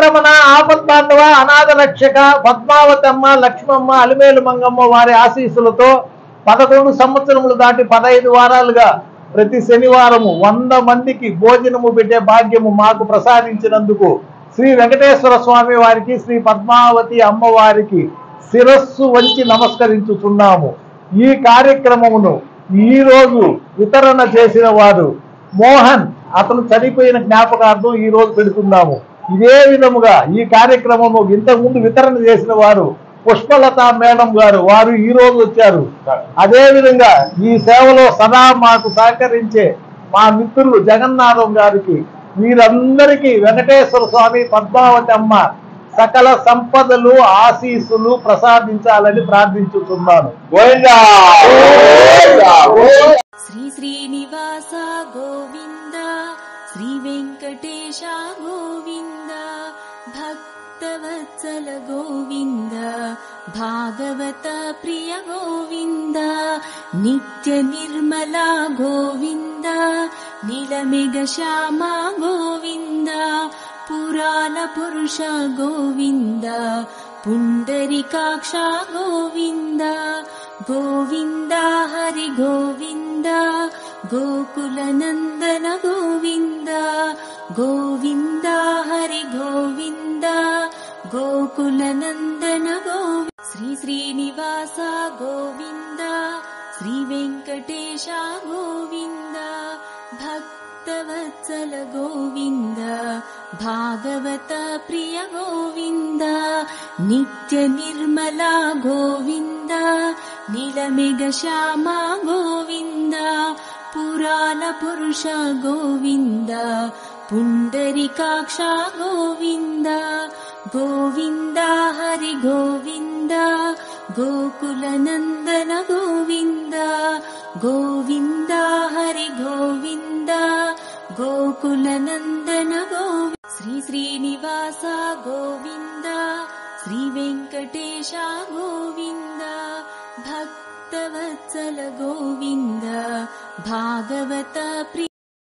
వెంకటరమణ, ఆపద్బాంధవ, అనాథ రక్షక, పద్మావతమ్మ, లక్ష్మమ్మ, అలిమేలు మంగమ్మ వారి ఆశీస్సులతో 11 సంవత్సరములు దాటి 15 వారాలుగా ప్రతి శనివారము 100 మందికి భోజనము పెట్టే భాగ్యము మాకు ప్రసాదించినందుకు శ్రీ వెంకటేశ్వర స్వామి వారికి, శ్రీ పద్మావతి అమ్మవారికి శిరస్సు వంచి నమస్కరించుతున్నాము. ఈ కార్యక్రమమును ఈ రోజు వితరణ చేసిన వారు మోహన్, అతను చనిపోయిన జ్ఞాపకార్థం ఈ రోజు పెడుతున్నాము. ఇదే విధముగా ఈ కార్యక్రమము ఇంతకుముందు వితరణ చేసిన వారు పుష్పలత మేడం గారు, వారు ఈ రోజు వచ్చారు. అదే విధంగా ఈ సేవలో సదా మాకు సహకరించే మా మిత్రులు జగన్నాథం గారికి, వీరందరికీ వెంకటేశ్వర స్వామి, పద్మావతి అమ్మ సకల సంపదలు ఆశీస్సులు ప్రసాదించాలని ప్రార్థించుతున్నాను. గోవిందా శ్రీ శ్రీనివాస గోవింద, శ్రీ వెంకటేశ గోవింద, భక్తవత్సల గోవింద, భాగవత ప్రియ గోవింద, నిత్య నిర్మల గోవింద, నీలమేఘ శ్యామ గోవింద, పురాణ పురుష గోవింద, పుండరీకాక్ష గోవింద, గోవింద హరి గోవింద, గోకుల నందన గోవింద, గోవింద హరి గోవింద, గోకుల నందన గోవింద. శ్రీ శ్రీనివాస గోవింద, శ్రీ వెంకటేశ గోవింద, భక్తవత్సల గోవింద, భాగవత ప్రియ గోవింద, నిత్య నిర్మల గోవింద, నీలమేఘ శ్యామ గోవింద, పురాణ పురుష గోవింద, పుండరీకాక్ష గోవింద, గోవింద హరి గోవింద, గోకుల నందన గోవింద, గోవింద హరి గోవింద, గోకుల నందన గోవింద. శ్రీ శ్రీనివాస గోవింద, శ్రీ వెంకటేశ గోవింద, భక్తవత్సల గోవింద, భాగవత ప్రియ